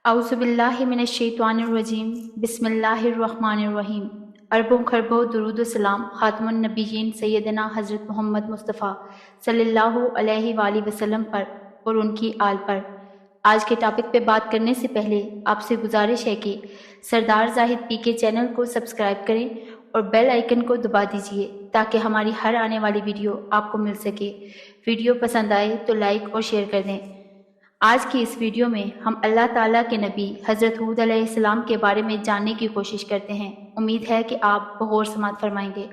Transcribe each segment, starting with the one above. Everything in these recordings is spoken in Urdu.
اعوذ باللہ من الشیطان الرجیم بسم اللہ الرحمن الرحیم۔ اربوں خربوں درود و سلام خاتم النبیین سیدنا حضرت محمد مصطفیٰ صلی اللہ علیہ وآلہ وسلم پر اور ان کی آل پر۔ آج کے ٹاپک پہ بات کرنے سے پہلے آپ سے گزارش ہے کہ سردار زاہد پی کے چینل کو سبسکرائب کریں اور بیل آئیکن کو دبا دیجئے تاکہ ہماری ہر آنے والی ویڈیو آپ کو مل سکے۔ ویڈیو پسند آئے تو لائک اور شیئر کر دیں۔ آج کی اس ویڈیو میں ہم اللہ تعالیٰ کے نبی حضرت ہود علیہ السلام کے بارے میں جاننے کی کوشش کرتے ہیں۔ امید ہے کہ آپ بغور سماعت فرمائیں گے۔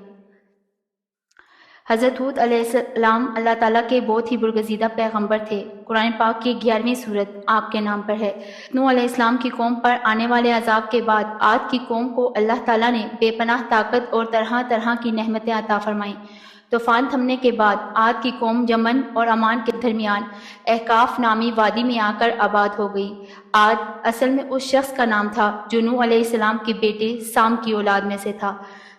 حضرت ہود علیہ السلام اللہ تعالیٰ کے بہت ہی برگزیدہ پیغمبر تھے۔ قرآن پاک کی 11ویں سورت آپ کے نام پر ہے۔ نوح علیہ السلام کی قوم پر آنے والے عذاب کے بعد عاد کی قوم کو اللہ تعالیٰ نے بے پناہ طاقت اور طرح طرح کی نعمتیں عطا فرمائیں۔ طوفان تھمنے کے بعد عاد کی قوم یمن اور عمان کے درمیان احقاف نامی وادی میں آ کر آباد ہو گئی۔ عاد اصل میں اس شخص کا نام تھا جو نوح علیہ السلام کے بیٹے سام کی اولاد میں سے تھا۔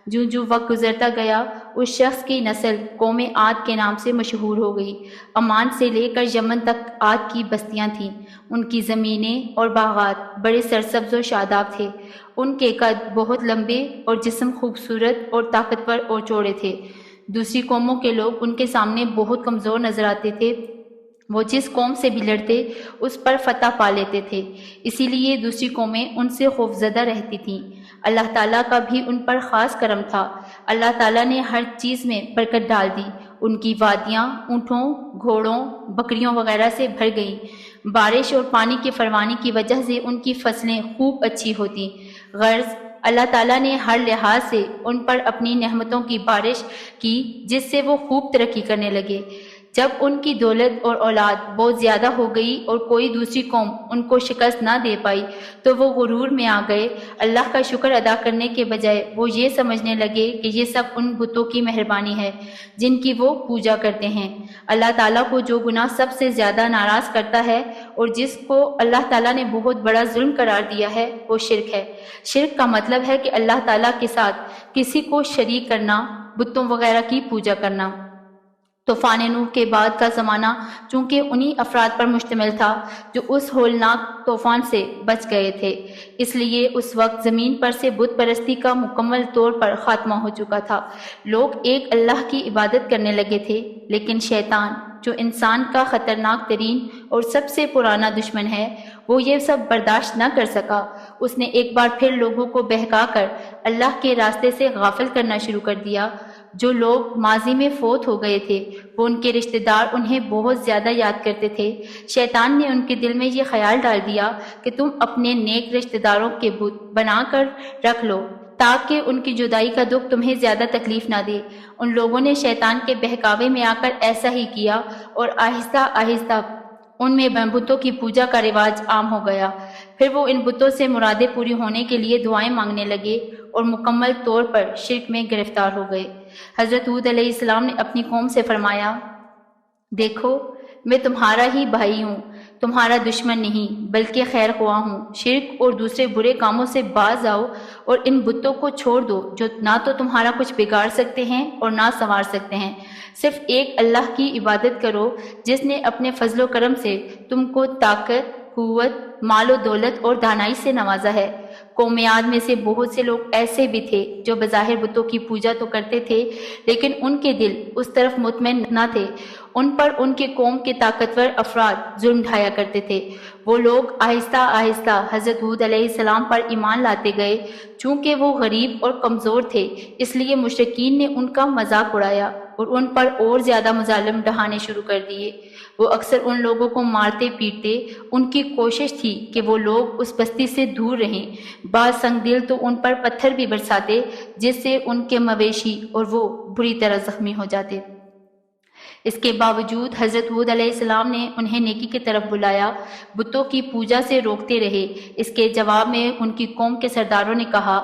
جو وقت گزرتا گیا اس شخص کی نسل قوم عاد کے نام سے مشہور ہو گئی۔ عمان سے لے کر یمن تک عاد کی بستیاں تھیں۔ ان کی زمینیں اور باغات بڑے سرسبز و شاداب تھے۔ ان کے قد بہت لمبے اور جسم خوبصورت اور طاقتور اور چوڑے تھے۔ دوسری قوموں کے لوگ ان کے سامنے بہت کمزور نظر آتے تھے۔ وہ جس قوم سے بھی لڑتے اس پر فتح پا لیتے تھے، اسی لیے دوسری قومیں ان سے خوفزدہ رہتی تھیں۔ اللہ تعالیٰ کا بھی ان پر خاص کرم تھا۔ اللہ تعالیٰ نے ہر چیز میں برکت ڈال دی۔ ان کی وادیاں اونٹوں، گھوڑوں، بکریوں وغیرہ سے بھر گئیں۔ بارش اور پانی کی فراوانی کی وجہ سے ان کی فصلیں خوب اچھی ہوتیں۔ غرض اللہ تعالیٰ نے ہر لحاظ سے ان پر اپنی نعمتوں کی بارش کی جس سے وہ خوب ترقی کرنے لگے۔ جب ان کی دولت اور اولاد بہت زیادہ ہو گئی اور کوئی دوسری قوم ان کو شکست نہ دے پائی تو وہ غرور میں آ گئے۔ اللہ کا شکر ادا کرنے کے بجائے وہ یہ سمجھنے لگے کہ یہ سب ان بتوں کی مہربانی ہے جن کی وہ پوجا کرتے ہیں۔ اللہ تعالیٰ کو جو گناہ سب سے زیادہ ناراض کرتا ہے اور جس کو اللہ تعالیٰ نے بہت بڑا ظلم قرار دیا ہے وہ شرک ہے۔ شرک کا مطلب ہے کہ اللہ تعالیٰ کے ساتھ کسی کو شریک کرنا، بتوں وغیرہ کی پوجا کرنا۔ طوفان نوح کے بعد کا زمانہ چونکہ انہی افراد پر مشتمل تھا جو اس ہولناک طوفان سے بچ گئے تھے، اس لیے اس وقت زمین پر سے بت پرستی کا مکمل طور پر خاتمہ ہو چکا تھا۔ لوگ ایک اللہ کی عبادت کرنے لگے تھے، لیکن شیطان جو انسان کا خطرناک ترین اور سب سے پرانا دشمن ہے، وہ یہ سب برداشت نہ کر سکا۔ اس نے ایک بار پھر لوگوں کو بہکا کر اللہ کے راستے سے غافل کرنا شروع کر دیا۔ جو لوگ ماضی میں فوت ہو گئے تھے وہ ان کے رشتہ دار انہیں بہت زیادہ یاد کرتے تھے۔ شیطان نے ان کے دل میں یہ خیال ڈال دیا کہ تم اپنے نیک رشتہ داروں کے بت بنا کر رکھ لو تاکہ ان کی جدائی کا دکھ تمہیں زیادہ تکلیف نہ دے۔ ان لوگوں نے شیطان کے بہکاوے میں آ کر ایسا ہی کیا اور آہستہ آہستہ ان میں بتوں کی پوجا کا رواج عام ہو گیا۔ پھر وہ ان بتوں سے مرادیں پوری ہونے کے لیے دعائیں مانگنے لگے اور مکمل طور پر شرک میں گرفتار ہو گئے۔ حضرت ہود علیہ السلام نے اپنی قوم سے فرمایا، دیکھو میں تمہارا ہی بھائی ہوں، تمہارا دشمن نہیں بلکہ خیر خواہ ہوں۔ شرک اور دوسرے برے کاموں سے باز آؤ اور ان بتوں کو چھوڑ دو جو نہ تو تمہارا کچھ بگاڑ سکتے ہیں اور نہ سنوار سکتے ہیں۔ صرف ایک اللہ کی عبادت کرو جس نے اپنے فضل و کرم سے تم کو طاقت، قوت، مال و دولت اور دانائی سے نوازا ہے۔ قوم عاد میں سے بہت سے لوگ ایسے بھی تھے جو بظاہر بتوں کی پوجا تو کرتے تھے لیکن ان کے دل اس طرف مطمئن نہ تھے۔ ان پر ان کے قوم کے طاقتور افراد ظلم ڈھایا کرتے تھے۔ وہ لوگ آہستہ آہستہ حضرت ہود علیہ السلام پر ایمان لاتے گئے۔ چونکہ وہ غریب اور کمزور تھے اس لیے مشرکین نے ان کا مذاق اڑایا اور ان پر اور زیادہ مظالم ڈھانے شروع کر دیے۔ وہ اکثر ان لوگوں کو مارتے پیٹتے۔ ان کی کوشش تھی کہ وہ لوگ اس بستی سے دور رہیں۔ بعض سنگ دل تو ان پر پتھر بھی برساتے جس سے ان کے مویشی اور وہ بری طرح زخمی ہو جاتے۔ اس کے باوجود حضرت ہود علیہ السلام نے انہیں نیکی کی طرف بلایا، بتوں کی پوجا سے روکتے رہے۔ اس کے جواب میں ان کی قوم کے سرداروں نے کہا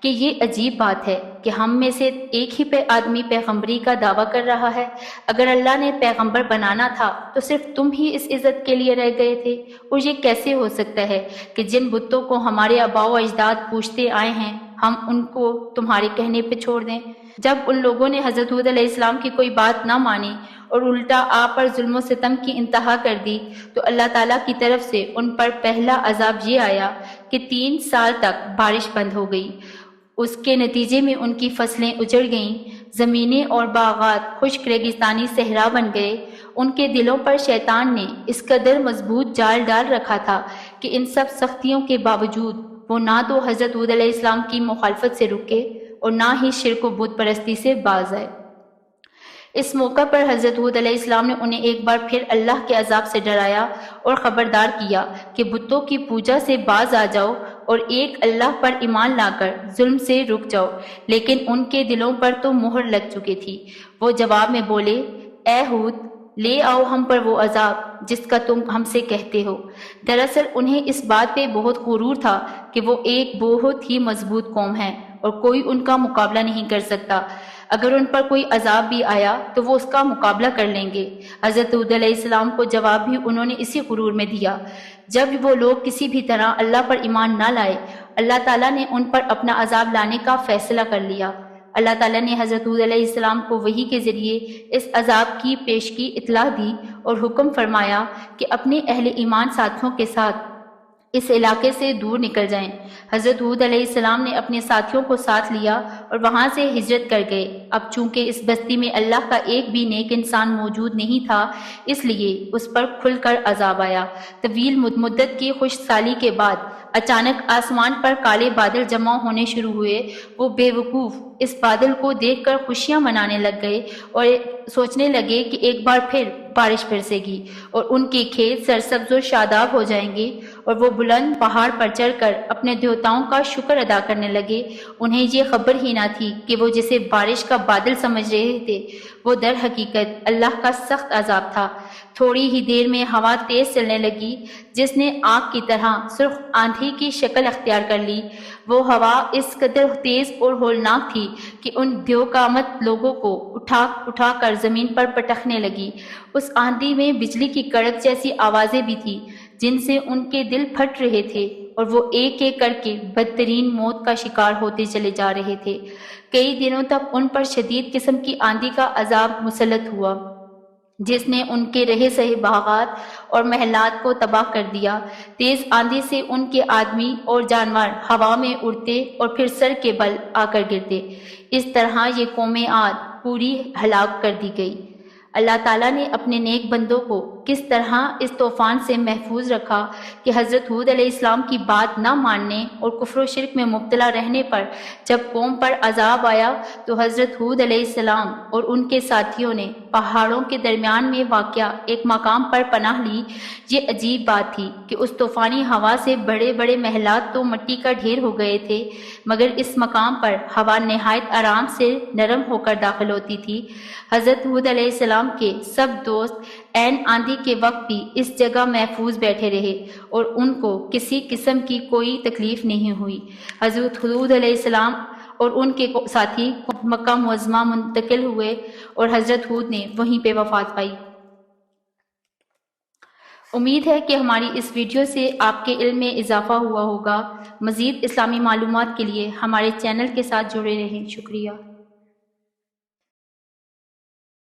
کہ یہ عجیب بات ہے کہ ہم میں سے ایک ہی آدمی پیغمبری کا دعویٰ کر رہا ہے۔ اگر اللہ نے پیغمبر بنانا تھا تو صرف تم ہی اس عزت کے لیے رہ گئے تھے، اور یہ کیسے ہو سکتا ہے کہ جن بتوں کو ہمارے آباء و اجداد پوجتے آئے ہیں ہم ان کو تمہارے کہنے پہ چھوڑ دیں؟ جب ان لوگوں نے حضرت ہود علیہ السلام کی کوئی بات نہ مانی اور الٹا آپ پر ظلم و ستم کی انتہا کر دی تو اللہ تعالیٰ کی طرف سے ان پر پہلا عذاب یہ آیا کہ 3 سال تک بارش بند ہو گئی۔ اس کے نتیجے میں ان کی فصلیں اجڑ گئیں، زمینیں اور باغات خشک ریگستانی صحرا بن گئے۔ ان کے دلوں پر شیطان نے اس قدر مضبوط جال ڈال رکھا تھا کہ ان سب سختیوں کے باوجود وہ نہ تو حضرت ہود علیہ السلام کی مخالفت سے رکے اور نہ ہی شرک و بت پرستی سے باز آئے۔ اس موقع پر حضرت ہود علیہ السلام نے انہیں ایک بار پھر اللہ کے عذاب سے ڈرایا اور خبردار کیا کہ بتوں کی پوجا سے باز آ جاؤ اور ایک اللہ پر ایمان لا کر ظلم سے رک جاؤ، لیکن ان کے دلوں پر تو مہر لگ چکی تھی۔ وہ جواب میں بولے، اے ہود، لے آؤ ہم پر وہ عذاب جس کا تم ہم سے کہتے ہو۔ دراصل انہیں اس بات پہ بہت غرور تھا کہ وہ ایک بہت ہی مضبوط قوم ہے اور کوئی ان کا مقابلہ نہیں کر سکتا۔ اگر ان پر کوئی عذاب بھی آیا تو وہ اس کا مقابلہ کر لیں گے۔ حضرت ہود علیہ السلام کو جواب بھی انہوں نے اسی غرور میں دیا۔ جب وہ لوگ کسی بھی طرح اللہ پر ایمان نہ لائے، اللہ تعالیٰ نے ان پر اپنا عذاب لانے کا فیصلہ کر لیا۔ اللہ تعالیٰ نے حضرت ہود علیہ السلام کو وحی کے ذریعے اس عذاب کی پیشگی اطلاع دی اور حکم فرمایا کہ اپنے اہل ایمان ساتھیوں کے ساتھ اس علاقے سے دور نکل جائیں۔ حضرت ہود علیہ السلام نے اپنے ساتھیوں کو ساتھ لیا اور وہاں سے ہجرت کر گئے۔ اب چونکہ اس بستی میں اللہ کا ایک بھی نیک انسان موجود نہیں تھا، اس لیے اس پر کھل کر عذاب آیا۔ طویل مدت کی خوش سالی کے بعد اچانک آسمان پر کالے بادل جمع ہونے شروع ہوئے۔ وہ بے وقوف اس بادل کو دیکھ کر خوشیاں منانے لگ گئے اور سوچنے لگے کہ ایک بار پھر بارش برسے گی اور ان کے کھیت سرسبز و شاداب ہو جائیں گے، اور وہ بلند پہاڑ پر چڑھ کر اپنے دیوتاؤں کا شکر ادا کرنے لگے۔ انہیں یہ خبر ہی نہ تھی کہ وہ جسے بارش کا بادل سمجھ رہے تھے وہ در حقیقت اللہ کا سخت عذاب تھا۔ تھوڑی ہی دیر میں ہوا تیز چلنے لگی جس نے آگ کی طرح سرخ آندھی کی شکل اختیار کر لی۔ وہ ہوا اس قدر تیز اور ہولناک تھی کہ ان دیوقامت لوگوں کو اٹھا اٹھا کر زمین پر پٹکنے لگی۔ اس آندھی میں بجلی کی کڑک جیسی آوازیں بھی تھیں جن سے ان کے دل پھٹ رہے تھے اور وہ ایک ایک کر کے بدترین موت کا شکار ہوتے چلے جا رہے تھے۔ کئی دنوں تک ان پر شدید قسم کی آندھی کا عذاب مسلط ہوا جس نے ان کے رہے سہے باغات اور محلات کو تباہ کر دیا۔ تیز آندھی سے ان کے آدمی اور جانور ہوا میں اڑتے اور پھر سر کے بل آ کر گرتے۔ اس طرح یہ قوم عاد پوری ہلاک کر دی گئی۔ اللہ تعالیٰ نے اپنے نیک بندوں کو کس طرح اس طوفان سے محفوظ رکھا کہ حضرت ہود علیہ السلام کی بات نہ ماننے اور کفر و شرک میں مبتلا رہنے پر جب قوم پر عذاب آیا تو حضرت ہود علیہ السلام اور ان کے ساتھیوں نے پہاڑوں کے درمیان میں واقع ایک مقام پر پناہ لی۔ یہ عجیب بات تھی کہ اس طوفانی ہوا سے بڑے بڑے محلات تو مٹی کا ڈھیر ہو گئے تھے، مگر اس مقام پر ہوا نہایت آرام سے نرم ہو کر داخل ہوتی تھی۔ حضرت ہود علیہ السلام کے سب دوست عین آندھی کے وقت بھی اس جگہ محفوظ بیٹھے رہے اور ان کو کسی قسم کی کوئی تکلیف نہیں ہوئی۔ حضرت ہود علیہ السلام اور ان کے ساتھی مکہ معظمہ منتقل ہوئے اور حضرت ہود نے وہیں پہ وفات پائی۔ امید ہے کہ ہماری اس ویڈیو سے آپ کے علم میں اضافہ ہوا ہوگا۔ مزید اسلامی معلومات کے لیے ہمارے چینل کے ساتھ جڑے رہیں۔ شکریہ۔